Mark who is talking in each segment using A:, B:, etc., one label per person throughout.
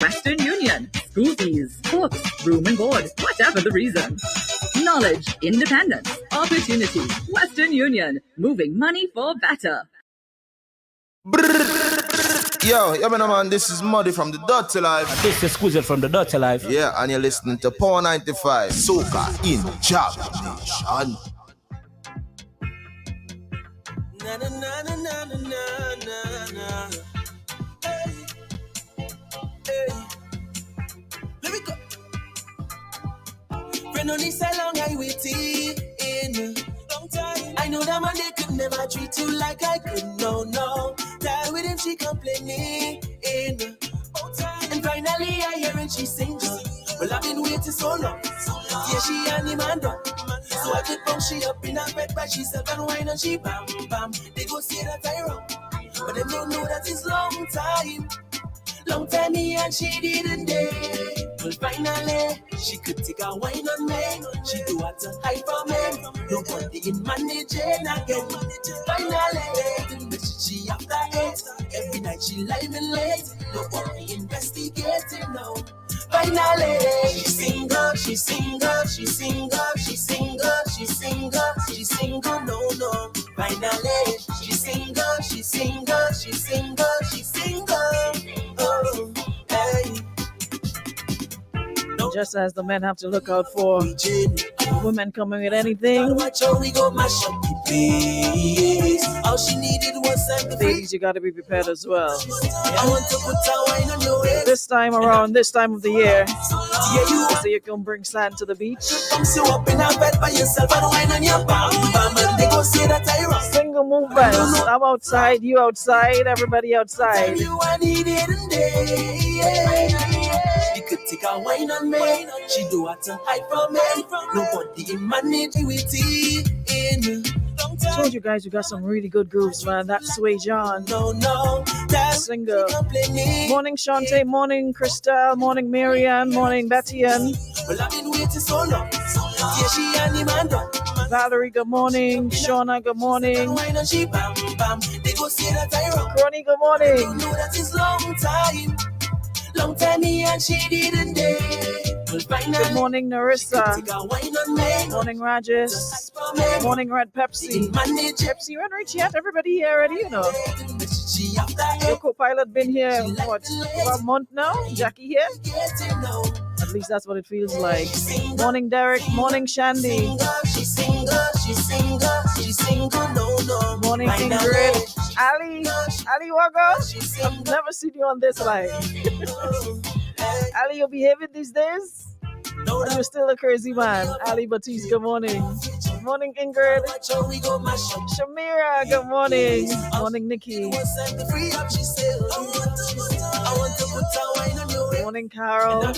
A: Western Union, school fees, books, room and board, whatever the reason. Knowledge, independence, opportunity. Western Union, moving money for better.
B: Yo, man, this is Muddy from the Dirty Life.
C: This is Squeezer from the Dirty Life.
B: Yeah, and you're listening to Power 95, Soca in Jab Nation.
D: Na na na na na na na na. Hey, hey. Let me go. Friend only so long I waiting. Long time. I know that man they could never treat you like I could. No. Die with him she complaining. And finally I hear and she single. Well I've been waiting so long. Yeah, she and him and done. So I could bump she up in her bed by sheself and whine and she bam bam. They go say that I wrong, but they don't know that it's long time. Long time me and she didn't date. But finally, she could take a wine on me. She do what to hide from me. Nobody in managing again. Finally, the she after 8. Every night she lying late. Nobody investigating now. Finally, she's single, she's single, she's single, she's single, she's single, she's single, no. Finally, she's single, she's single, she's single, she's single. Oh, hey.
E: Just as the men have to look out for women coming with anything, ladies, you gotta be prepared as well. This time around, this time of the year, so you can bring sand to the beach. Single movements. I'm outside, you outside, everybody outside.
D: She could take a wine on me. She do what to hide from me. Nobody in managing with it.
E: I told you guys we got some really good grooves, man. That's Sway John.
D: No.
E: Singer. Morning Shantae, morning Crystal, morning Marianne, morning Betty Ann.
D: Well, I've been waiting so long. Yeah, she and him and done.
E: Valerie, good morning. Shauna, good morning.
D: They go say that I wrong.
E: Ronnie, good morning.
D: They don't know that it's long time. Long time me and she didn't date.
E: Good morning, Narissa. Morning, Rajesh. Morning, Red Pepsi. Pepsi, Red Rich yet? Everybody here already, you know. Your co-pilot been here, what, about a month now? Jackie here? At least that's what it feels like. Morning, Derek. Morning, Shandy. Morning, Ingrid. Ali Wago. I've never seen you on this line. Ali, you behaving these days? Or you're still a crazy man? Ali Batiste, good morning. Morning, Ingrid. Shamira, good morning. Morning, Nikki. Morning, Carol. I'm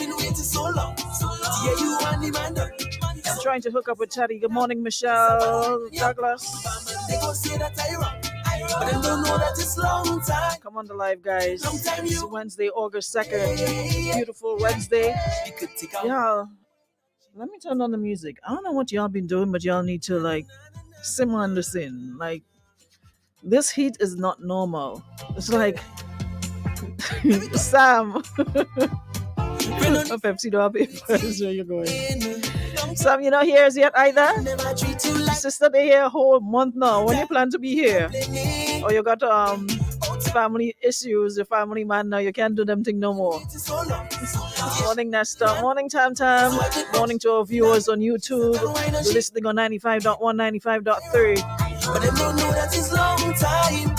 E: trying to hook up with Chatty. Good morning, Michelle. Douglas. Come on the live, guys. It's Wednesday, August 2nd. Beautiful Wednesday. Y'all, let me turn on the music. I don't know what y'all been doing, but y'all need to simmer on the sin. This heat is not normal. It's like Sam. Pepsi don't have papers. Where you going? Sam, you're not here as yet either? Sister, they here a whole month now. When you plan to be here? Or you got family issues, your family man now, you can't do them thing no more. Morning, Nesta. Morning, Tam Tam. Morning to our viewers on YouTube. You're listening on 95.1, 95.3.
D: But they don't know that it's long time.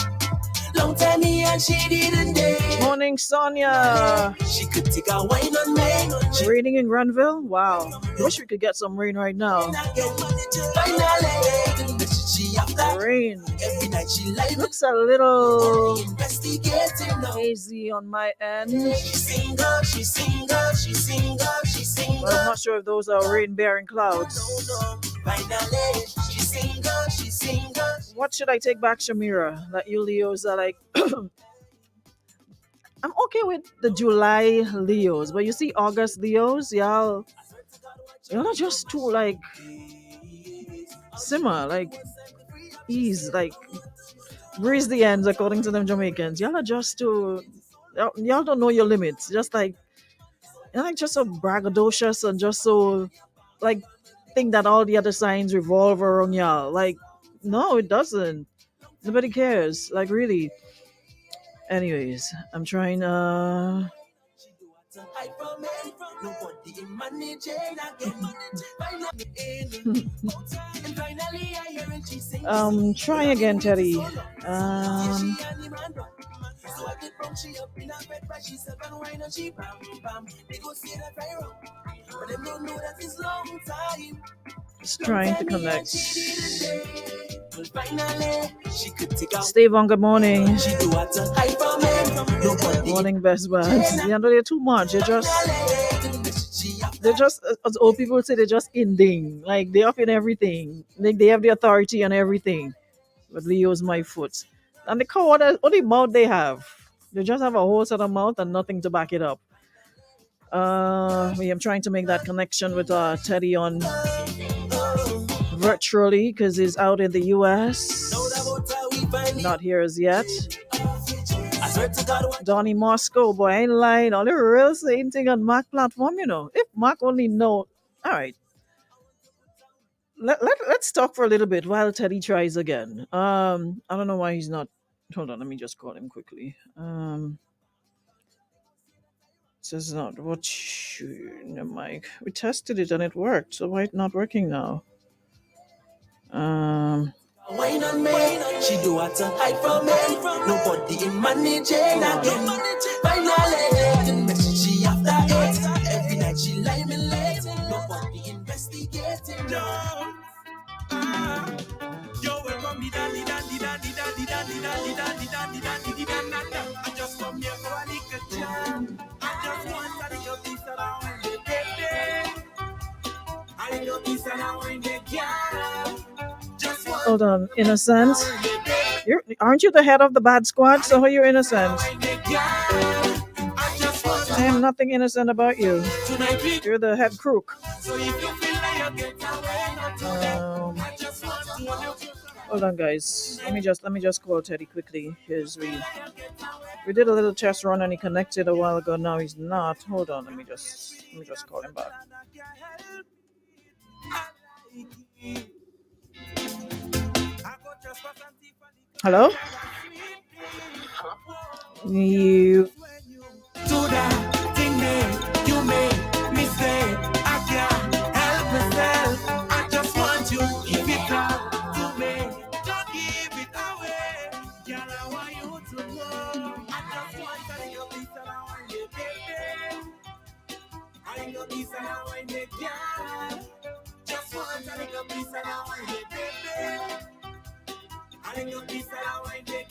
D: Long time me and she didn't date.
E: Morning, Sonia.
D: She could take a wine on me.
E: Raining in Granville? Wow. Wish we could get some rain right now. Rain. Looks a little hazy on my end. But I'm not sure if those are rain-bearing clouds. What should I take back, Shamira? That you Leos are like... I'm okay with the July Leos, but you see August Leos, y'all are just too simmer, ease, breeze the ends according to them Jamaicans. Y'all are just too, y'all don't know your limits. Just like just so braggadocious and just so like think that all the other signs revolve around y'all. Like, no, it doesn't. Nobody cares. Like, really. Anyways, I'm trying. Try again, Teddy. Just trying to connect. Steve on, good morning. Morning, best buds. You know, they're too much. They're just, as old people say, they're just ending. Like, they're up in everything. Like, they have the authority on everything. But Leo's my foot. And the cow, what the mouth they have? They just have a whole set of mouth and nothing to back it up. I'm trying to make that connection with Teddy on virtually because he's out in the US. Not here as yet. Donnie Moscow, boy, I ain't lying. All the real same thing on Mac platform, you know. If Mac only know. All right. Let's talk for a little bit while Teddy tries again. I don't know why he's not. Hold on, let me just call him quickly. This is not what the mic. We tested it and it worked. So why it not working now?
D: Wine on me, she do what to hide from me. Nobody in managing again. Finally, she after it. Every night she lie me late. Nobody investigating. No. Yo, welcome me daddy, daddy, daddy, daddy, daddy, daddy, daddy, daddy, daddy, daddy. I just come here for a little jam. I just want a little piece of that when they get there. A little piece of that when they get.
E: Hold on, innocent. Aren't you the head of the bad squad? So how are you innocent? I am nothing innocent about you. You're the head crook. Hold on, guys. Let me just call Teddy quickly. We did a little test run and he connected a while ago. Now he's not. Hold on. Let me just call him back. Hello? You.
D: To that thing you made me say, I can't help myself. I just want you to give it up to me. Don't give it away. Girl, I want you to know. I just want a little piece of that one, baby. A little piece of that one, girl. Just want a little piece of that one, baby. I little piece of that one, girl.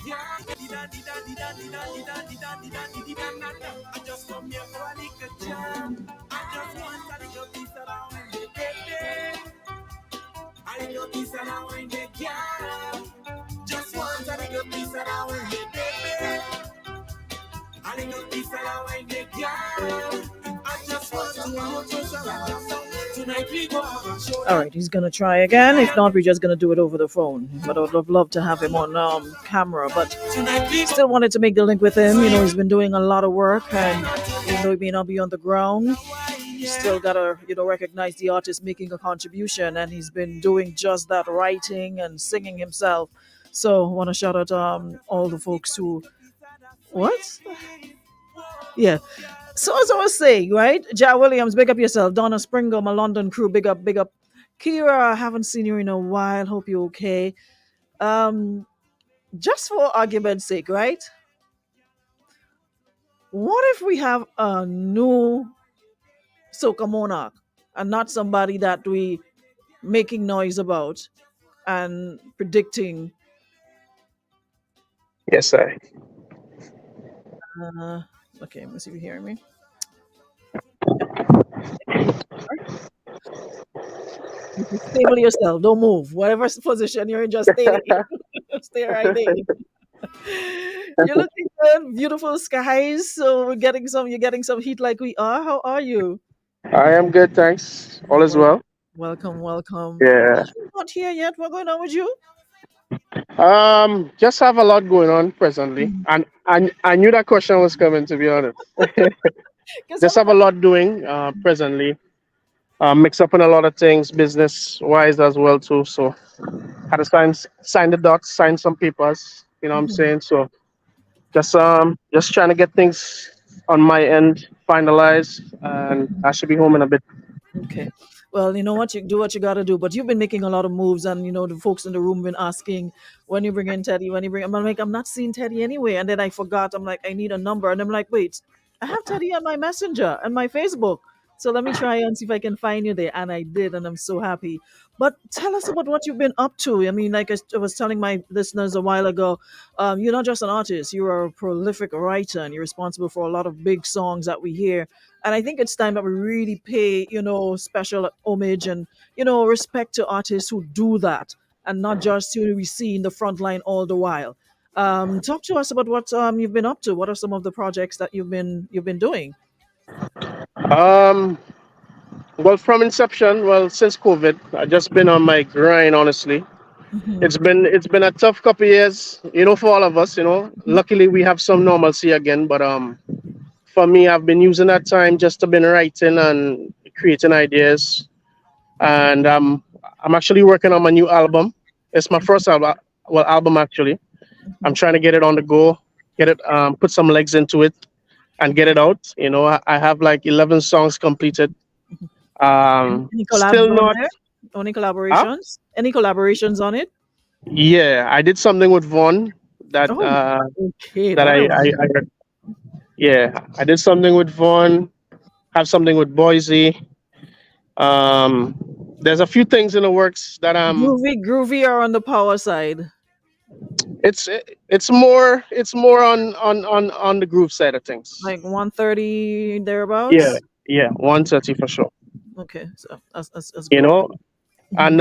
D: I just come here for a little jam. I just want a little piece of that one, baby. A little piece of that one, girl. Just want a little piece of that one, baby. A little piece of that one, girl. I just want to hold you so tonight we go have a show.
E: All right, he's gonna try again. If not, we're just gonna do it over the phone. But I would love to have him on camera. But still wanted to make the link with him. You know, he's been doing a lot of work, and even though he may not be on the ground, you still gotta recognize the artist making a contribution, and he's been doing just that, writing and singing himself. So I want to shout out all the folks who yeah. So as I was saying, right? Ja Williams, big up yourself. Donna Springer, my London crew, big up, big up. Kira, I haven't seen you in a while. Hope you're okay. Just for argument's sake, right? What if we have a new soca monarch and not somebody that we making noise about and predicting?
C: Yes, sir.
E: Okay, let's see if you hear me. Stable yourself. Don't move. Whatever position you're in, just stay there. Stay right there. You're looking good. Beautiful skies. So you're getting some heat like we are. How are you?
C: I am good, thanks. All is well.
E: Welcome, welcome.
C: Yeah.
E: You're not here yet. What's going on with you?
C: Just have a lot going on presently, and I knew that question was coming. To be honest.
E: Because
C: just have a lot doing presently. Mix up in a lot of things, business wise as well too. So had to sign the docs, sign some papers. You know what I'm saying? So just trying to get things on my end finalized, and I should be home in a bit.
E: okay. Well, you know what? You do what you got to do. But you've been making a lot of moves, and the folks in the room been asking when you bring in Teddy, when you bring. I'm like, I'm not seeing Teddy anyway. And then I forgot. I'm like, I need a number, and I'm like, wait, I have Teddy on my Messenger and my Facebook. So let me try and see if I can find you there. And I did, and I'm so happy. But tell us about what you've been up to. I mean, like I was telling my listeners a while ago, you're not just an artist, you are a prolific writer, and you're responsible for a lot of big songs that we hear. And I think it's time that we really pay, special homage and, respect to artists who do that, and not just who we see in the front line all the while. Talk to us about what you've been up to. What are some of the projects that you've been doing?
C: Um, well, from inception, well, since COVID, I just been on my grind. Honestly,
E: Hmm.
C: it's been a tough couple years, for all of us. Luckily we have some normalcy again, but for me, I've been using that time just to been writing and creating ideas, and I'm actually working on my new album. It's my first album, well, album actually. I'm trying to get it on the go, get it, put some legs into it, and get it out. I have like 11 songs completed.
E: Any collabs
C: Still
E: on
C: not.
E: there? Any
C: Huh?
E: collaborations? Any collaborations on it?
C: Yeah, I did something with Vaughn that
E: Oh, okay.
C: that
E: That I
C: I yeah, I did something with Vaughn. Have something with Boise. Um, there's a few things in the works that
E: groovy are on the power side,
C: it's it's more on the groove side of things.
E: like 130
C: Yeah,
E: thereabouts.
C: yeah, 130 for sure.
E: Okay, so that's
C: You
E: good.
C: know,
E: Hmm.
C: and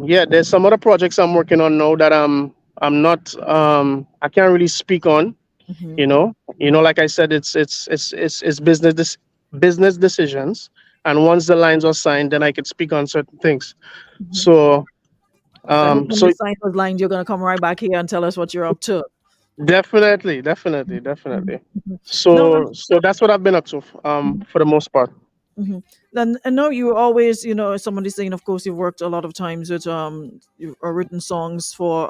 C: yeah, there's some other projects I'm working on now that I'm not I can't really speak on.
E: Hmm.
C: Like I said, it's business decisions, and once the lines are signed, then I can speak on certain things.
E: Hmm.
C: So
E: So I hope when
C: so
E: you sign those lines, you're gonna come right back here and tell us what you're up to.
C: definitely, definitely,
E: Mhm.
C: definitely.
E: Mhm. No,
C: So that's what I've been up to
E: mhm,
C: for the most part.
E: mhm. Then I know you always, somebody saying, of course, you've worked a lot of times with you've written songs for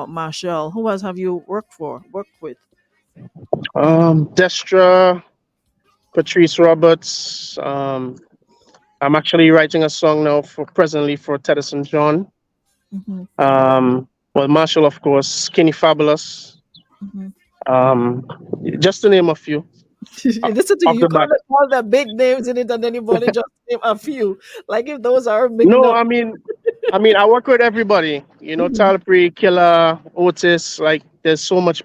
E: Marshall. Who else have you worked with?
C: Destra, Patrice Roberts. I'm actually writing a song now for presently for Teddyson John.
E: Hmm.
C: Well, Marshall, of course, Skinny Fabulous.
E: Hmm.
C: Um, just to name a few
E: Listen to
C: off
E: you
C: the
E: call
C: bat.
E: it all the big names in it, and then you only just name a few. Like if those are big
C: No,
E: enough.
C: I mean, I work with everybody.
E: Mhm,
C: Tyler Perry, Killer, Otis. Like, there's so much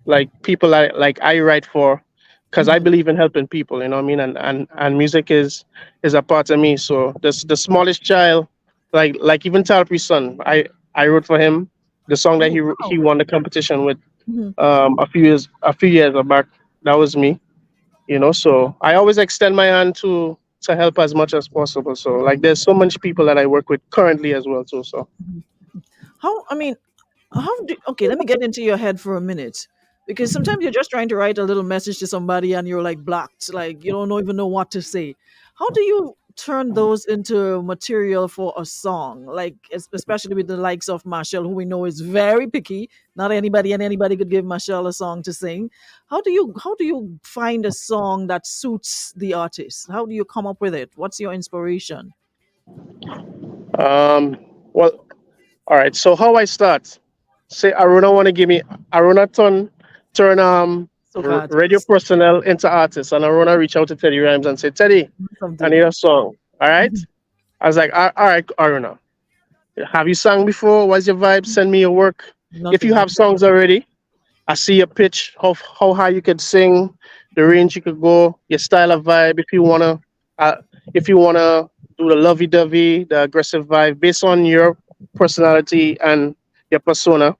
C: like people I write for, because I
E: mhm.
C: believe in helping people. You know what I mean? And music is a part of me. So the smallest child, like even Tyler Perry's son, I wrote for him the song that
E: Oh
C: he
E: wow.
C: won the competition with
E: Mhm.
C: a few years back. That was me. So I always extend my hand to help as much as possible. So like there's so much people that I work with currently as well too. So
E: How I mean, okay, let me get into your head for a minute. Because sometimes you're just trying to write a little message to somebody and you're like blocked, like you don't even know what to say. How do you turn those into material for a song? Like especially with the likes of Marshall, who we know is very picky. Not anybody and anybody could give Marshall a song to sing. How do you find a song that suits the artist? How do you come up with it? What's your inspiration?
C: well, all right. So how I start? Say Aruna want to give me Aruna turn
E: So
C: radio
E: artist.
C: personnel into artists, and Aruna reach out to Teddy Rhymes and say, Teddy, I need
E: Something.
C: a song. All right.
E: Mhm.
C: I was like, all right, Aruna, have you sung before? What's your vibe? Send me your work. If you
E: Nothing.
C: have songs already, I see your pitch, how high you could sing, the range you could go, your style of vibe. Uh, if you wanna do the lovey-dovey, the aggressive vibe, based on your personality and your persona,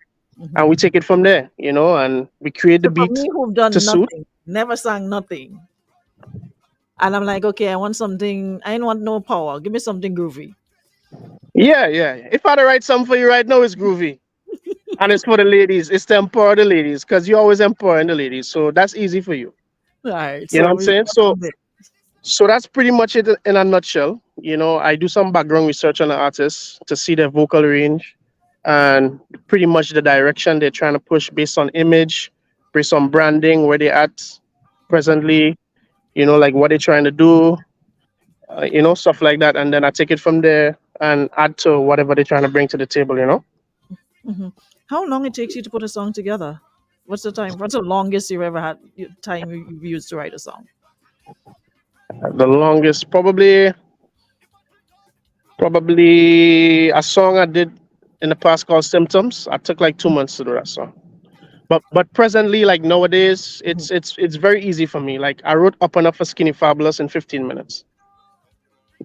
C: and we take it from there, and we create the
E: So for
C: beat
E: me, who've
C: to
E: done
C: suit.
E: nothing, never sang nothing, and I'm like, okay, I want something. I don't want no power. Give me something groovy.
C: Yeah, yeah. If I write something for you right now, it's groovy, and it's for the ladies. It's to empower the ladies, because you always empowering the ladies, so that's easy for you.
E: All right.
C: You know what
E: So
C: I'm
E: we
C: saying?
E: got from there.
C: So that's pretty much it in a nutshell. I do some background research on the artist to see their vocal range and pretty much the direction they're trying to push based on image, based on branding, where they're at presently, like what they're trying to do, stuff like that. And then I take it from there and add to whatever they're trying to bring to the table.
E: Hmm. How long it takes you to put a song together? What's the time? What's the longest you've ever had time you've used to write a song?
C: The longest, probably a song I did in the past called Symptoms. I took like 2 months to do that song. But presently, like nowadays, it's very easy for me. Like I wrote Up and Up for Skinny Fabulous in 15 minutes.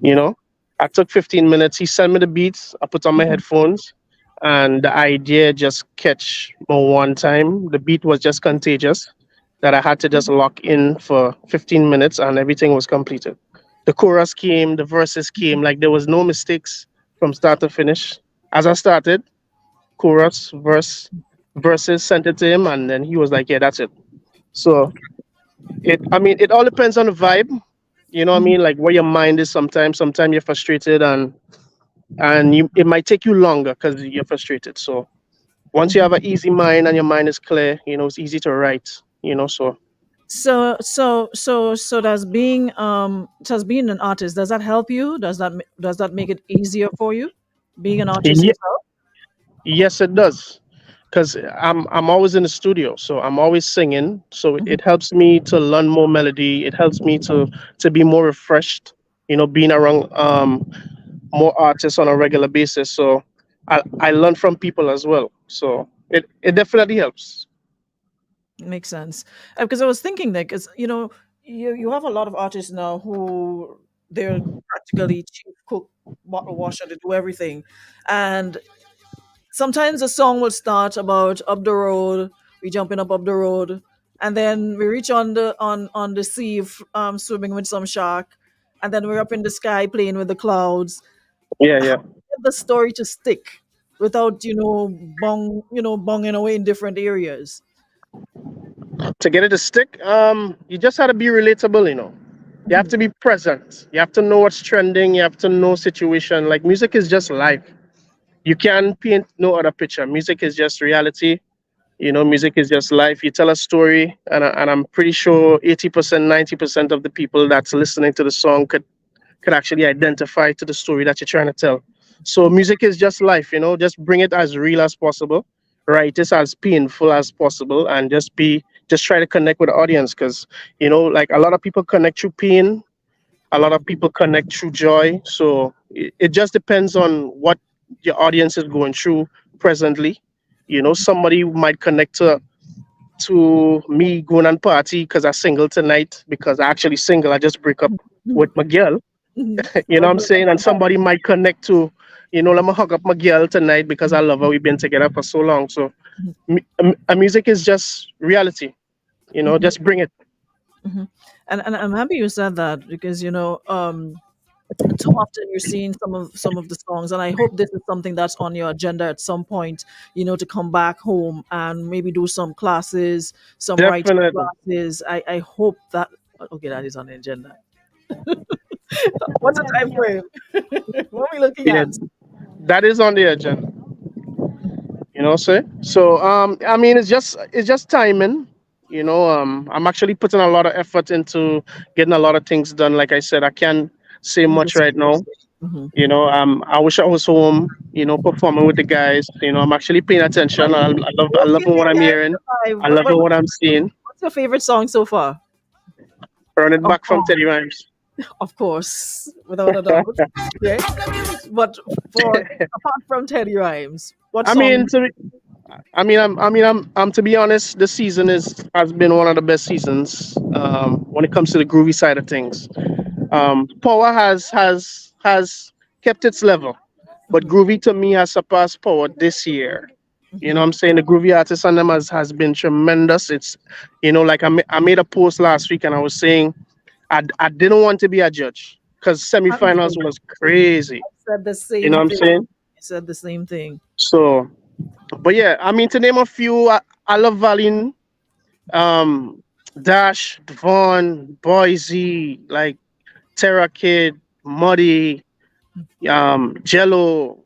C: You know, I took 15 minutes. He sent me the beats. I put on my
E: Mhm.
C: headphones, and the idea just catch me one time. The beat was just contagious that I had to just lock in for 15 minutes, and everything was completed. The chorus came, the verses came. Like there was no mistakes from start to finish. As I started, chorus, verses, sent it to him, and then he was like, "Yeah, that's it." So it all depends on the vibe. You know what I
E: Mhm.
C: mean? Like where your mind is sometimes. Sometimes you're frustrated and it might take you longer because you're frustrated. So once you have an easy mind and your mind is clear, it's easy to write. So
E: So does being an artist, does that help you? Does that make it easier for you being an artist
C: ye-
E: yourself?
C: yes, it does. Because I'm always in the studio, so I'm always singing. So
E: Mhm.
C: it helps me to learn more melody. It helps me to be more refreshed. Being around more artists on a regular basis. So I learn from people as well. So it definitely helps.
E: Makes sense. Because I was thinking that, because you have a lot of artists now who they're practically chief cook, bottle washer, they do everything, and sometimes a song will start about up the road, we jumping up the road, and then we reach on the sea, swimming with some shark, and then we're up in the sky playing with the clouds.
C: Yeah,
E: How
C: yeah.
E: to get the story to stick without bonging away in different areas?
C: To get it to stick, you just have to be relatable. You have
E: Mhm.
C: to be present. You have to know what's trending. You have to know situation. Like music is just life. You can't paint no other picture. Music is just reality. Music is just life. You tell a story, and I'm pretty sure 80%, 90% of the people that's listening to the song could actually identify to the story that you're trying to tell. So music is just life. Just bring it as real as possible, write it as painful as possible, and just try to connect with the audience because like a lot of people connect through pain, a lot of people connect through joy. So it just depends on what your audience is going through presently. Somebody might connect to me going on party because I single tonight because I actually single. I just break up with my girl.
E: Mhm.
C: You know
E: But
C: what I'm
E: you
C: saying? And somebody might connect to, let me hug up my girl tonight because I love her. We've been together for so long. So music is just reality. Just bring it.
E: Mhm. And I'm happy you said that, because too often you're seeing some of the songs, and I hope this is something that's on your agenda at some point, to come back home and maybe do some classes, some writing
C: Definitely.
E: classes. I hope that, okay, that is on the agenda. What's the time frame? What are we looking
C: Yeah,
E: at?
C: that is on the agenda. Sir. So I mean it's just timing. I'm actually putting a lot of effort into getting a lot of things done. Like I said, I can't say
E: You
C: much
E: just
C: right now.
E: Mhm.
C: I wish I was home, performing with the guys. I'm actually paying attention. I
E: We'll
C: love
E: give
C: what
E: you
C: I'm
E: guys
C: hearing.
E: the vibe.
C: I love what I'm seeing.
E: What's your favorite song so far?
C: Run it
E: Of
C: back from
E: course,
C: Teddy Rhymes.
E: of course, without a doubt. Okay, but for apart from Teddy Rhymes, what
C: I mean,
E: song?
C: to be, I'm to be honest, this season has been one of the best seasons when it comes to the groovy side of things. Power has kept its level, but groovy to me has surpassed Power this year. I'm saying? The groovy artist on them has been tremendous. It's like I made a post last week and I was saying I didn't want to be a judge because
E: I'm
C: semifinals
E: saying,
C: was crazy.
E: said the
C: You know
E: same
C: what I'm
E: thing.
C: saying?
E: I said the same thing.
C: So, but yeah, I mean, to name a few, I love Valin. Um, Dash, Devon, Boise, like Terra Kid, Muddy, Jello.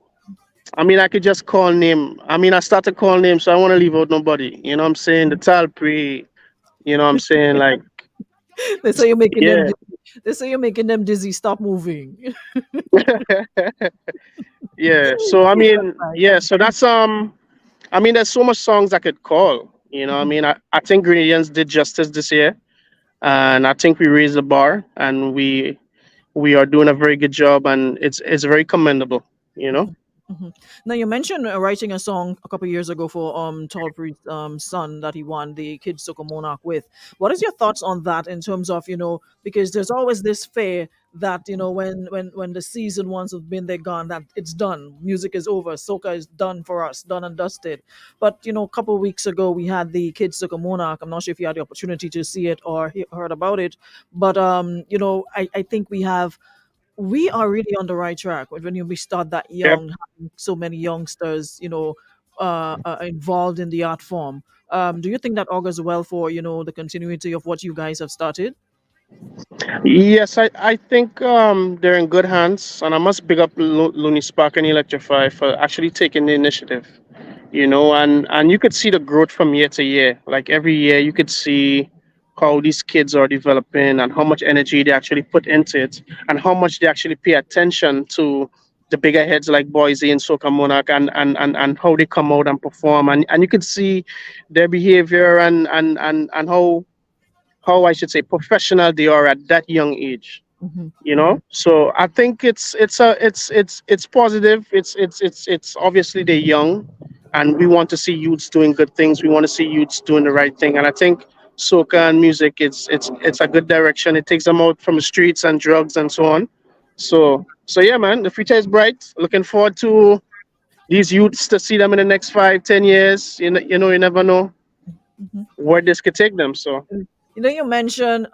C: I mean, I could just call name. I mean, I started calling names, so I want to leave out nobody. You know what I'm saying? The Talprey. You know what I'm saying? Like,
E: They say you're making them.
C: yeah,
E: Dizzy. They say you're making them dizzy. Stop moving.
C: yeah. So I
E: That's
C: mean,
E: right.
C: yeah. So that's I mean, there's so much songs I could call. You know, what I
E: Mhm,
C: mean, I think Gradients did justice this year, and I think we raised the bar, and we are doing a very good job, and it's very commendable. You know.
E: mhm, mhm. Now you mentioned writing a song a couple years ago for Tall Priest's son that he won the Kids Soccer Monarch with. What is your thoughts on that in terms of because there's always this fear that when the season once has been there gone, that it's done, music is over, soca is done for us, done and dusted. But a couple of weeks ago we had the Kids Soccer Monarch. I'm not sure if you had the opportunity to see it or heard about it, but I think we are really on the right track when we start that
C: Yep.
E: young, having so many youngsters, involved in the art form. Do you think that augurs well for the continuity of what you guys have started?
C: Yes, I think they're in good hands, and I must big up Looney Spark and Electrify for actually taking the initiative. You know, and you could see the growth from year to year. Like every year, you could see how these kids are developing and how much energy they actually put into it, and how much they actually pay attention to the bigger heads like Boise and Soca Monarch, and how they come out and perform, and you could see their behavior and how I should say professional they are at that young age.
E: Hmm.
C: You
E: Hmm.
C: know, so I think it's positive. It's obviously they're young, and we want to see youths doing good things. We want to see youths doing the right thing, and I think soca and music it's a good direction. It takes them out from the streets and drugs and so on. So yeah, man, the future is bright. Looking forward to these youths to see them in the next 5, 10 years. You never know
E: Hmm.
C: where this could take them. So
E: You mentioned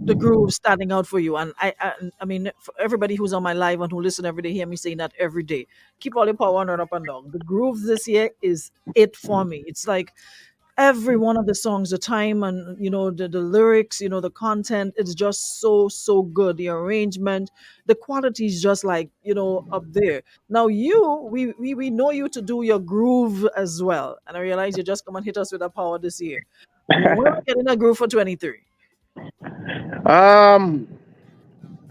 E: the groove standing out for you, and I mean, for everybody who's on my live and who listen every day, hear me saying that every day. Keep all your power on and up and down. The groove this year is it for me. It's like every one of the songs, the time and the lyrics, the content, it's just so good. The arrangement, the quality is just like up there. Now we know you to do your groove as well, and I realize you just come and hit us with the power this year. We're getting a groove for 23.
C: um,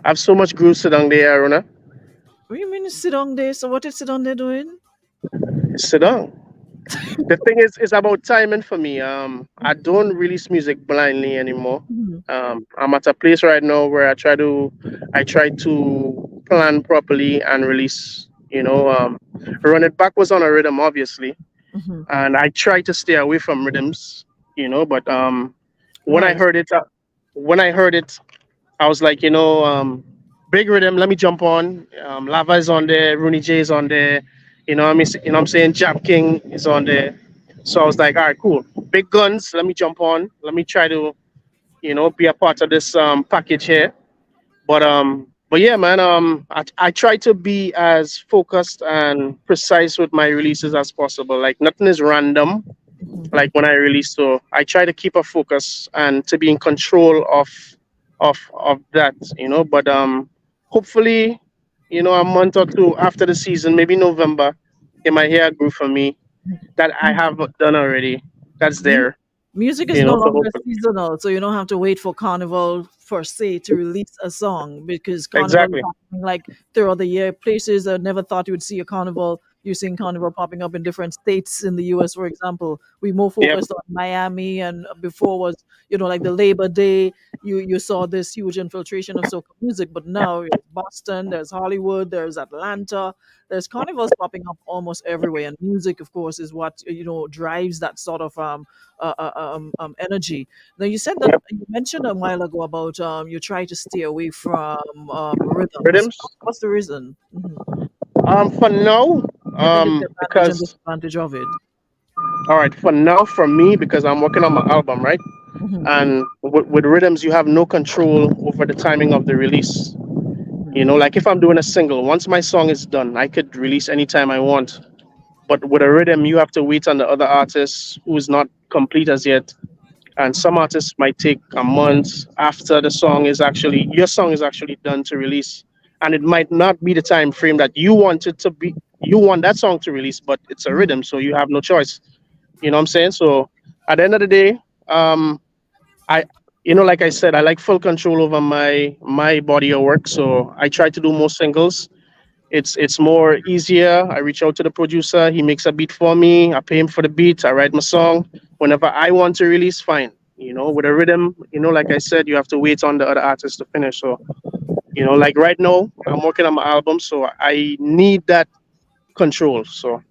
C: I have so much grooves down there, Aruna.
E: What do you mean sit on there? So what is sit on there doing?
C: Sit down. The thing is, it's about timing for me. I don't release music blindly anymore.
E: Mhm,
C: I'm at a place right now where I try to plan properly and release. Run it backwards on a rhythm, obviously,
E: mhm.
C: and I try to stay away from rhythms. But when I
E: Right.
C: heard it, when I heard it, I was like, big rhythm. Let me jump on. Lava is on there. Rooney J is on there. What I'm saying. Jap King is on there. So I was like, all right, cool. Big guns. Let me jump on. Let me try to, be a part of this package here. But yeah, man. I try to be as focused and precise with my releases as possible. Like nothing is random
E: Mhm,
C: like when I release. So I try to keep a focus and to be in control of that, But hopefully, a month or two after the season, maybe November, you might hear a group from me that I
E: mhm.
C: have done already. That's
E: Mu-
C: there,
E: Music is no
C: So
E: longer
C: hopefully.
E: seasonal, so you don't have to wait for Carnival per se to release a song because Carnival is
C: Exactly.
E: happening like throughout the year. Places I never thought you would see a carnival. You're seeing Carnival popping up in different states in the US, for example. We more
C: Yep.
E: focused on Miami, and before was like the Labor Day. You saw this huge infiltration of soca music, but now there's Boston, there's Hollywood, there's Atlanta, there's carnivals popping up almost everywhere, and music, of course, is what drives that sort of energy. Now, you said that
C: Yep.
E: you mentioned a while ago about you try to stay away from rhythms.
C: Rhythms.
E: What's the reason? Hmm.
C: For now,
E: You think it's the advantage and
C: because
E: disadvantage of it?
C: all right, for now, for me, because I'm working on my album, right?
E: Hmm.
C: And with rhythms, you have no control over the timing of the release.
E: Hmm.
C: Like if I'm doing a single, once my song is done, I could release anytime I want. But with a rhythm, you have to wait on the other artist who's not complete as yet. And some artists might take a month after your song is actually done to release. And it might not be the time frame that you want it to be. You want that song to release, but it's a
E: Mhm.
C: rhythm, so you have no choice. You know what I'm saying? So at the end of the day, I like I said, I like full control over my body of work. So I try to do more singles. It's more easier. I reach out to the producer, he makes a beat for me, I pay him for the beat, I write my song. Whenever I want to release, fine. With a rhythm, like I said, you have to wait on the other artist to finish. So, like right now, I'm working on my album, so I need that control. So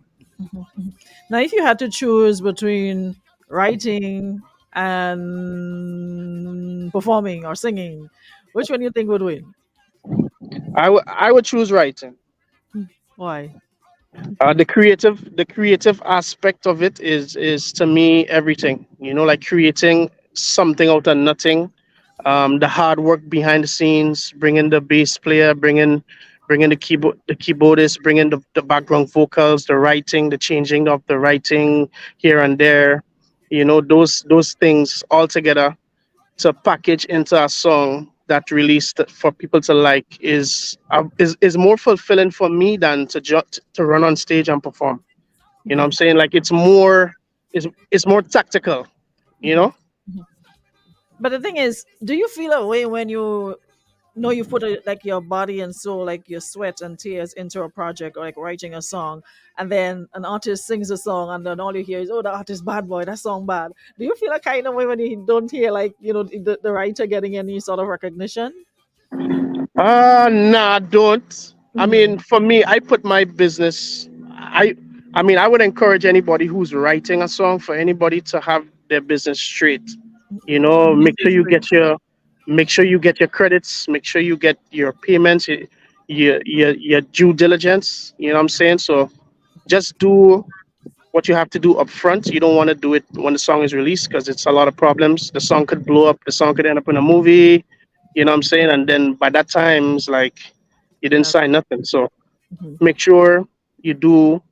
E: Now, if you had to choose between writing and performing or singing, which one do you think would win?
C: I would choose writing.
E: Why?
C: The creative aspect of it is to me everything. Like creating something out of nothing. The hard work behind the scenes, bringing the bass player, bringing the keyboardist, bringing the background vocals, the writing, the changing of the writing here and there. Those things all together to package into a song that released for people to like is more fulfilling for me than to run on stage and perform. You know what I'm saying? Like it's more tactical, you know?
E: But the thing is, do you feel a way when you know you put like your body and soul, like your sweat and tears into a project or like writing a song, and then an artist sings a song, and then all you hear is, "Oh, the artist bad boy, that song bad." Do you feel a kind of way when you don't hear like the writer getting any sort of recognition?
C: Nah, don't. I
E: Mm-hmm.
C: mean, for me, I put my business. I would encourage anybody who's writing a song for anybody to have their business straight.
E: Business
C: Make sure you
E: straight.
C: get your credits. Make sure you get your payments, your due diligence. You know what I'm saying? So just do what you have to do up front. You don't want to do it when the song is released because it's a lot of problems. The song could blow up. The song could end up in a movie. You know what I'm saying? And then by that time, it's like you didn't
E: That's
C: sign nothing. So
E: mhm.
C: make sure you do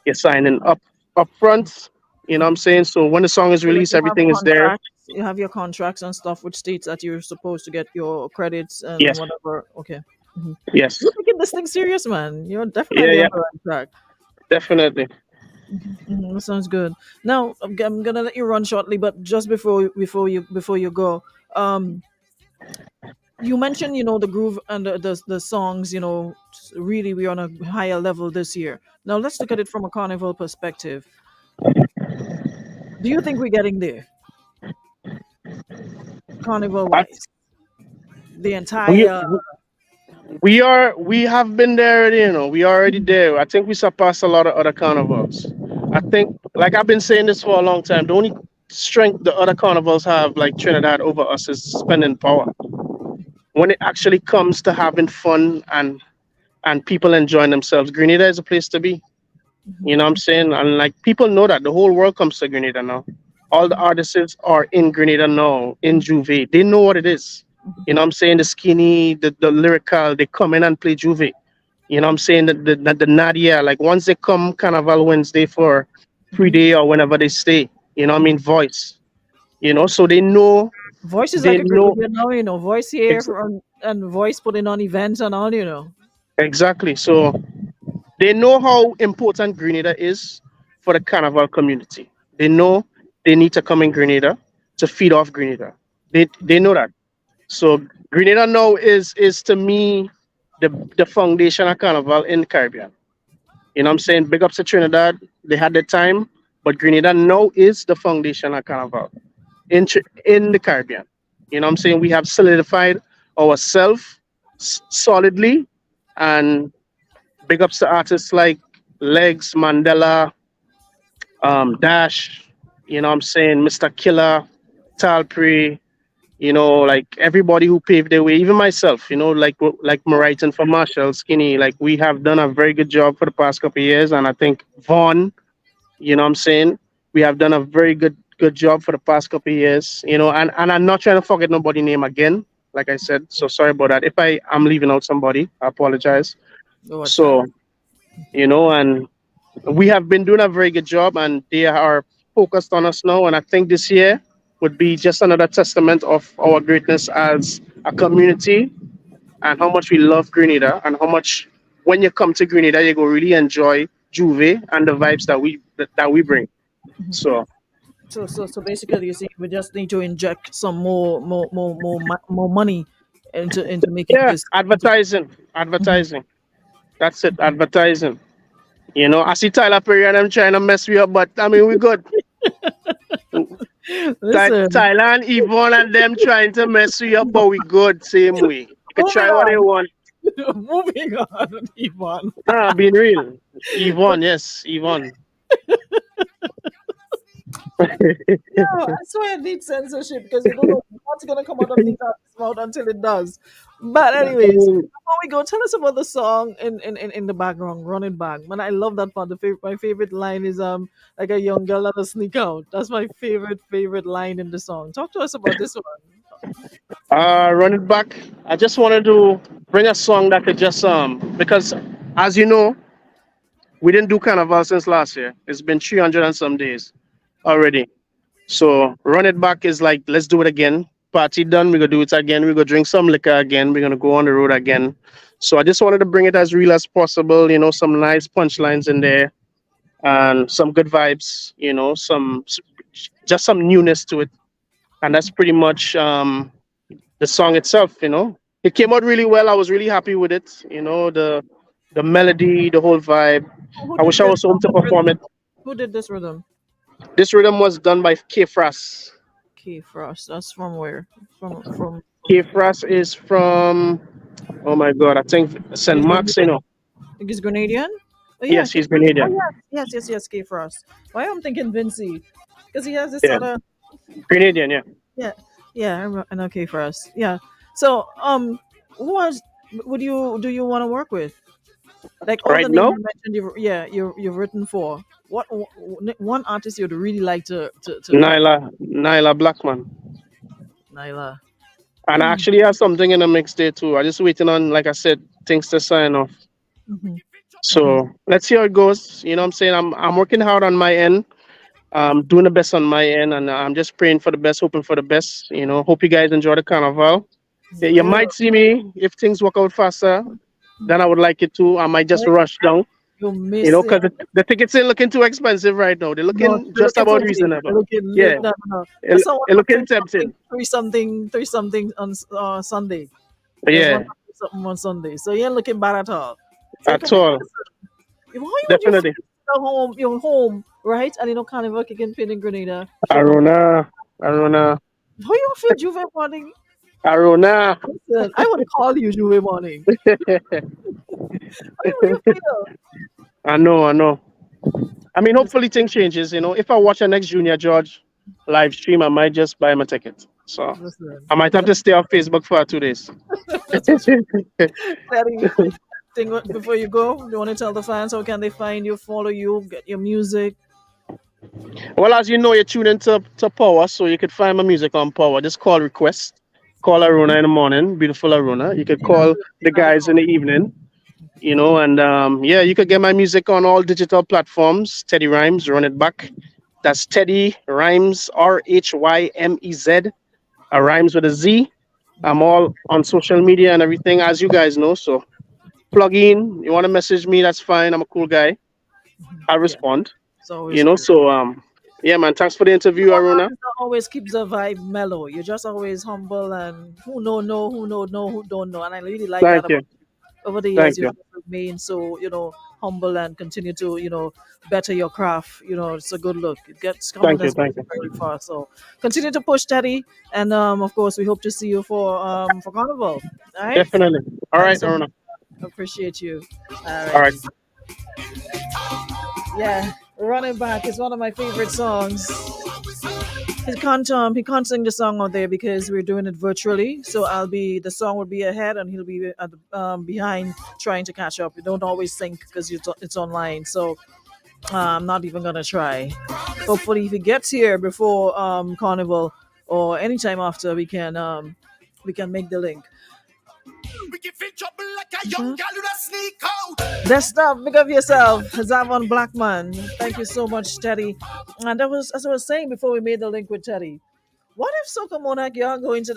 C: your signing up front. You know what I'm saying? So when the song is
E: So like
C: released,
E: you have
C: everything is there.
E: contracts, you have your contracts and stuff, which states that you're supposed to get your credits and
C: Yes,
E: whatever. Okay. Mhm.
C: yes,
E: You're taking this thing serious, man. You're
C: yeah,
E: definitely
C: yeah,
E: on the right track.
C: definitely.
E: That sounds good. Now I'm gonna let you run shortly, but just before you go, um, you mentioned the groove and the songs. Really we're on a higher level this year. Now let's look at it from a carnival perspective. Do you think we're getting there, carnival
C: I,
E: wise? The
C: we
E: entire
C: we have been there already. We are already there. I think we surpassed a lot of other carnivals. I think, like I've been saying this for a long time, the only strength the other carnivals have, like Trinidad, over us is spending power. When it actually comes to having fun and people enjoying themselves, Grenada is a place to be. You know what I'm saying? And like people know that the whole world comes to Grenada now. All the artists are in Grenada now, in Juve. They know what it is. You know what I'm saying? The skinny, the lyrical, they come in and play Juve. You know what I'm saying? The Nadia, like once they come Carnival Wednesday for 3 day or whenever they stay, you know what I mean? Voice. So
E: voice is
C: they
E: like a
C: know
E: graveyard now. Voice here
C: ex-
E: from, and voice putting on events and all.
C: exactly. So they know how important Grenada is for the Carnival community. They know they need to come in Grenada to feed off Grenada. They know that. So Grenada now is to me the foundation of Carnival in the Caribbean. You know what I'm saying? Big ups to Trinidad. They had their time, but Grenada now is the foundation of Carnival in the Caribbean. You know what I'm saying? We have solidified ourselves solidly, and big ups to artists like Legs, Mandela, Dash, you know what I'm saying, Mr. Killer, Talprey, like everybody who paved their way, even myself, like my writing for Marshall, Skinny, like we have done a very good job for the past couple of years. And I think Vaughn, you know what I'm saying, we have done a very good job for the past couple of years, and I'm not trying to forget nobody name again, like I said. So sorry about that. If I'm leaving out somebody, I apologize.
E: Oh, it's
C: So, and we have been doing a very good job, and they are focused on us now, and I think this year would be just another testament of our greatness as a community and how much we love Grenada and how much when you come to Grenada you go really enjoy Juve and the vibes that we bring. So
E: So basically, you see, we just need to inject some more money into making
C: yeah,
E: this.
C: advertising,
E: Mhm.
C: advertising. That's it, advertising. You know, I see Tyler Perry and I'm trying to mess me up, but I mean we good.
E: Listen,
C: Thailand, Yvonne and them trying to mess you up, but we good same way. You can
E: moving
C: try what they
E: on,
C: want.
E: moving on, Yvonne.
C: Ah, being real. Yvonne, yes, Yvonne.
E: Yeah, I swear it needs censorship because you don't know what's gonna come out of these artists' mouth until it does. But anyways, before we go, tell us about the song in the background, "Running Back." Man, I love that part. My favorite line is like a young girl at a sneak out. That's my favorite line in the song. Talk to us about this one.
C: Run it back. I just wanted to bring a song that could just because as you know, we didn't do Carnival since last year. It's been 300 and some days already. So run it back is like let's do it again. Party done. We're gonna do it again. We're gonna drink some liquor again. We're gonna go on the road again. So I just wanted to bring it as real as possible. You know, some nice punchlines in there and some good vibes. You know, just some newness to it, and that's pretty much the song itself. You know, it came out really well. I was really happy with it. You know, the melody, the whole vibe.
E: Who
C: I
E: did
C: wish I
E: this
C: was home to perform
E: rhythm?
C: it.
E: Who did this rhythm?
C: This rhythm was done by K Fras.
E: Key Frost. That's from where? From
C: K Fras is from, oh my god, I think St.
E: he's
C: Mark's. You
E: Grenadian.
C: know,
E: I think he's Grenadian. Oh yeah,
C: yes,
E: Key
C: he's
E: Frost. Oh
C: Grenadian.
E: yes, Key Frost. Why I'm thinking Vinci? Because he has this
C: Yeah,
E: other.
C: Grenadian. Yeah.
E: Yeah, yeah, I know Key Frost. Yeah. So who was would you do you want to work with? Like all
C: Right
E: the names
C: now,
E: you mentioned, you've written for. What one artist you'd really like to work with?
C: Nyla Blackman.
E: Nyla.
C: And I actually have something in the mix there too. I just waiting on, like I said, things to sign off.
E: Hmm. Hmm.
C: So let's see how it goes. You know what I'm saying? I'm working hard on my end. Doing the best on my end, and I'm just praying for the best, hoping for the best. You know, hope you guys enjoy the carnival. Yeah, you
E: Will.
C: might see me if things work out faster than I would like it to. I might just
E: Right?
C: rush down.
E: You're
C: You know,
E: missing.
C: because the tickets ain't looking too expensive right now. They're
E: No,
C: looking
E: they're
C: just
E: looking
C: about
E: tempting.
C: reasonable.
E: They're looking
C: Yeah,
E: no, no, no. I saw one
C: it
E: for
C: looking tempting.
E: three something on Sunday. There's one
C: Yeah,
E: for something on Sunday, so you ain't looking bad at all. So you
C: at
E: can listen.
C: all.
E: Why you feel
C: Definitely.
E: home? You're home, right? And you know, Carnival kicking pin in Grenada for a couple.
C: Aruna, Aruna,
E: How you feel Juve morning?
C: Aruna.
E: Listen, I would call you Juve morning. How you feel?
C: I know, I know. I mean, hopefully things changes. You know, if I watch a next Junior George live stream, I might just buy my ticket. So
E: Listen,
C: I might have to stay off Facebook for 2 days.
E: that's what Daddy, thing before you go. You want to tell the fans how can they find you, follow you, get your music?
C: Well, as you know, you're tuned into to Power, so you could find my music on Power. Just call request. Call Aruna in the morning, beautiful Aruna. You could
E: Yeah,
C: call
E: you
C: the
E: got it
C: guys in
E: all.
C: the evening, you know, and yeah, you could get my music on all digital platforms. Teddy Rhymes, run it back. That's Teddy Rhymes, Rhymez. Rhymes with a Z. I'm all on social media and everything, as you guys know. So plug in. You want to message me? That's fine. I'm a cool guy. I
E: Yeah,
C: respond.
E: it's always
C: You know.
E: cool.
C: So yeah, man. Thanks for the
E: You
C: interview,
E: one
C: Aruna.
E: artist that always keeps the vibe mellow. You're just always humble and who don't know. And I really like that
C: Thank
E: about
C: you.
E: you. Over the
C: Thank
E: years, you've
C: you.
E: remained so, humble and continue to, better your craft. It's a good look. It gets
C: Thank you.
E: confidence
C: Thank you.
E: very far. So continue to push steady. And of course, we hope to see you for Carnival. All right.
C: Definitely. All
E: Thanks
C: right,
E: so much.
C: Aruna.
E: Appreciate you. All
C: All right.
E: righty. Yeah. Running Back is one of my favorite songs. He can't sing the song out there because we're doing it virtually. So the song will be ahead and he'll be at the behind trying to catch up. You don't always sync because it's online. So I'm not even gonna try. Hopefully, if he gets here before Carnival or anytime after, we can make the link.
D: We give it trouble like a young girl with a sneak out.
E: Let's stop. Big up yourself. Zavon Blackman. Thank you so much, Teddy. And that was, as I was saying before we made the link with Teddy. What if Soca Monarch y'all go into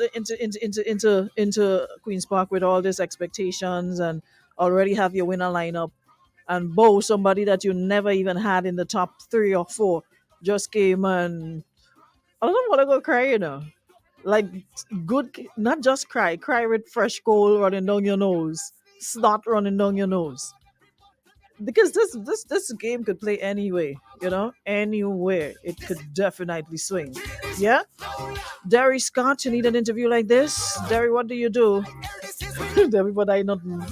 E: Queens Park with all these expectations and already have your winner lineup and bow somebody that you never even had in the top 3 or 4 just came and I don't want to go cry, like good, not just cry with fresh coal running down your nose, snot running down your nose, because this game could play anyway, anywhere it could definitely swing. Yeah, Derry Scott, you need an interview like this, Derry? What do you do? Everybody I nothing.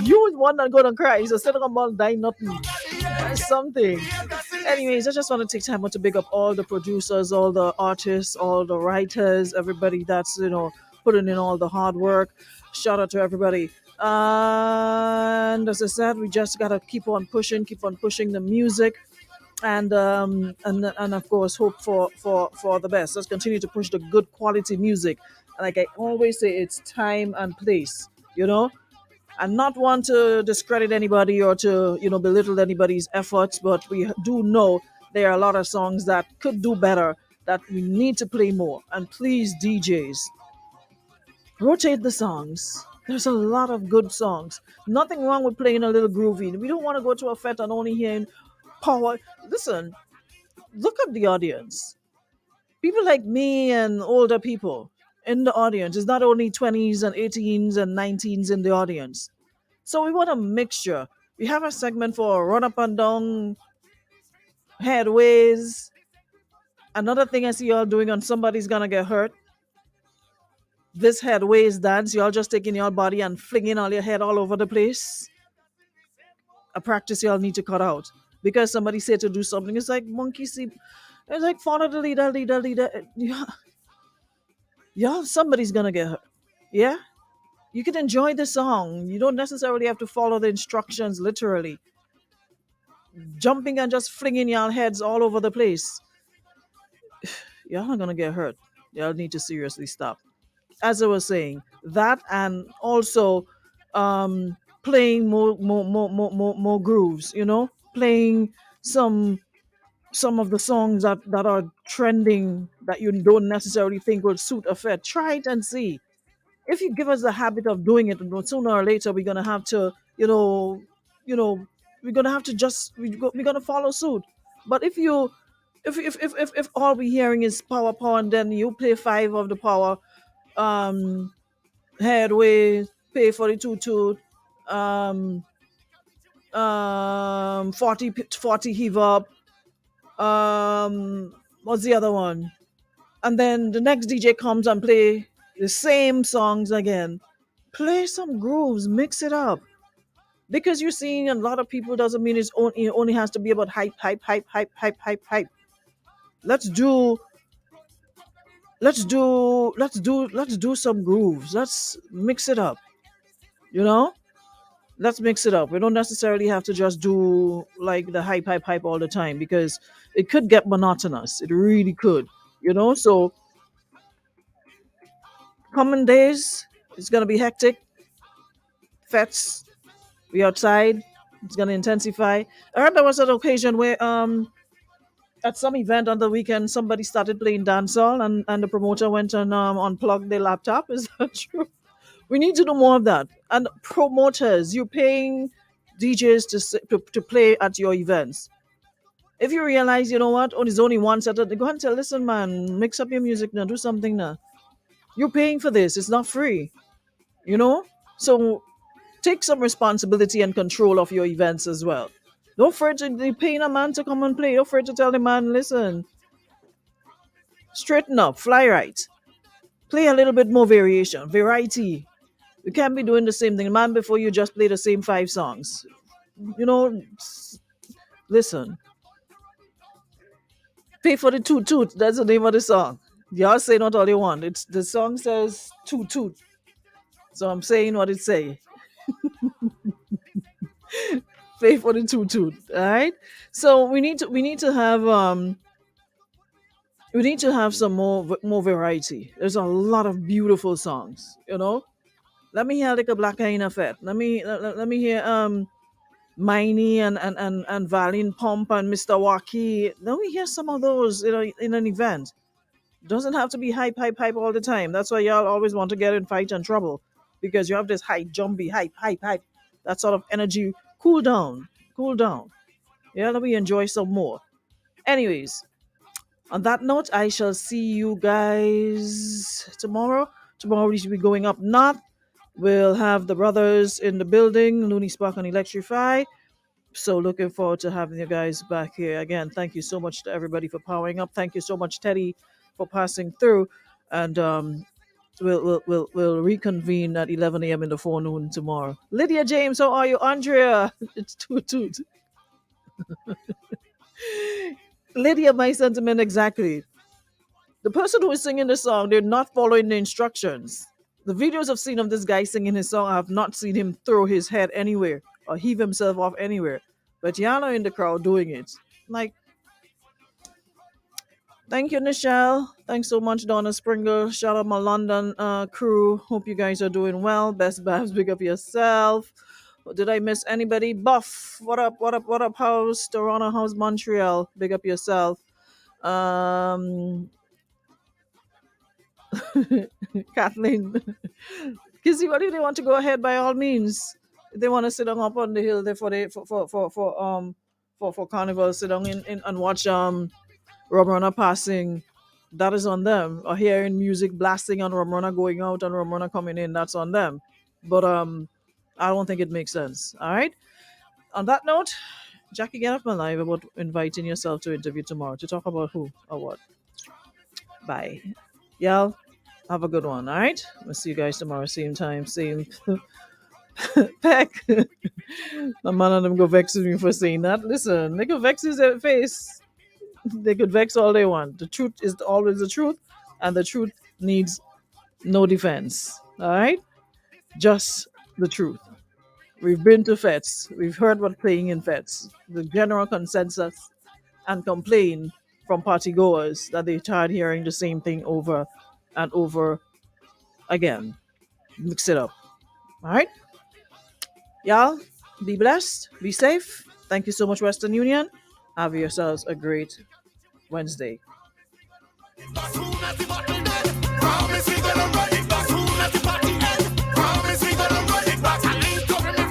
E: You one that gonna cry, so instead of about die nothing, something. Anyways, I just want to take time out to big up all the producers, all the artists, all the writers, everybody that's putting in all the hard work. Shout out to everybody. And as I said, we just gotta keep on pushing the music, and of course hope for the best. Let's continue to push the good quality music. Like I always say, it's time and place. And not want to discredit anybody or to belittle anybody's efforts, but we do know there are a lot of songs that could do better, that we need to play more. And please, DJs, rotate the songs. There's a lot of good songs. Nothing wrong with playing a little groovy. We don't want to go to a fete and only hearing power. Listen, look at the audience. People like me and older people in the audience. It's not only 20s and 18s and 19s in the audience. So we want a mixture. We have a segment for run up and down, headways. Another thing I see y'all doing on Somebody's Gonna Get Hurt. This headways dance, y'all just taking your body and flinging all your head all over the place. A practice y'all need to cut out. Because somebody said to do something, it's like monkey see. It's like follow the leader. Yeah, somebody's gonna get hurt. Yeah? You can enjoy the song. You don't necessarily have to follow the instructions literally. Jumping and just flinging your heads all over the place. Y'all are gonna get hurt. Y'all need to seriously stop. As I was saying, that and also playing more grooves, playing some of the songs that are trending that you don't necessarily think will suit a fete. Try it and see. If you give us the habit of doing it, sooner or later we're gonna have to, we're gonna have to we're gonna follow suit. But if all we're hearing is power, and then you play 5 of the power, um, headway, pay for the toot, um, 40 heave up, what's the other one? And then the next DJ comes and play the same songs again. Play some grooves, mix it up. Because you're seeing a lot of people doesn't mean it only has to be about hype. Let's do some grooves. Let's mix it up. Let's mix it up. We don't necessarily have to just do like the hype all the time, because it could get monotonous. It really could. So coming days, it's gonna be hectic. Fets, we outside. It's gonna intensify. I heard there was an occasion where at some event on the weekend somebody started playing dancehall, and the promoter went and unplugged their laptop. Is that true? We need to do more of that. And promoters, you're paying DJs to play at your events. If you realize, there's only one set, go and tell, listen, man, mix up your music now, do something now. You're paying for this. It's not free. So take some responsibility and control of your events as well. Don't afraid to be paying a man to come and play. Don't afraid to tell the man, listen, straighten up, fly right. Play a little bit more variety. You can't be doing the same thing. Man, before you just play the same 5 songs. Listen. Pay for the toot. That's the name of the song. Y'all say not all you want. The song says toot. So I'm saying what it say. Pay for the toot. All right. So we need to have some more variety. There's a lot of beautiful songs. Let me hear like a black guy in a fet. Let me hear Miney and Valiant Pump and Mr. Waki. Let me hear some of those, in an event. Doesn't have to be hype, hype, hype all the time. That's why y'all always want to get in fight and trouble. Because you have this hype, jumpy, hype, hype, hype. That sort of energy. Cool down. Cool down. Yeah, let me enjoy some more. Anyways, on that note, I shall see you guys tomorrow. Tomorrow we should be going up north. We'll have the brothers in the building, Looney Spark and Electrify. So looking forward to having you guys back here again. Thank you so much to everybody for powering up. Thank you so much, Teddy, for passing through. And we'll reconvene at 11 a.m. in the forenoon tomorrow. Lydia James, how are you? Andrea, it's toot toot. Lydia, my sentiment exactly. The person who is singing the song, they're not following the instructions. The videos I've seen of this guy singing his song, I have not seen him throw his head anywhere or heave himself off anywhere. But Yana in the crowd doing it. Like, thank you, Nichelle. Thanks so much, Donna Springer. Shout out my London crew. Hope you guys are doing well. Best Babs, big up yourself. Did I miss anybody? Buff, what up, what up, what up, house? Toronto, house, Montreal, big up yourself. Kathleen, Kizzy, what if they want to go ahead? By all means, if they want to sit down up on the hill there for Carnival, sit down in and watch Rum Runner passing. That is on them. Or hearing music blasting and Rum Runner going out and Rum Runner coming in, that's on them. But I don't think it makes sense. All right. On that note, Jackie, get off my live about inviting yourself to interview tomorrow to talk about who or what. Bye. Y'all, have a good one, all right? We'll see you guys tomorrow, same time, same peck. The man of them go vex me for saying that. Listen, they could vex his face. They could vex all they want. The truth is always the truth, and the truth needs no defense, all right? Just the truth. We've been to fets. We've heard what playing in fets. The general consensus and complaint from party goers that they tired hearing the same thing over and over again. Mix it up. All right? Y'all, be blessed. Be safe. Thank you so much, Western Union. Have yourselves a great Wednesday.
D: As soon as the bottle dead, promise we gonna run it. As soon as the party end.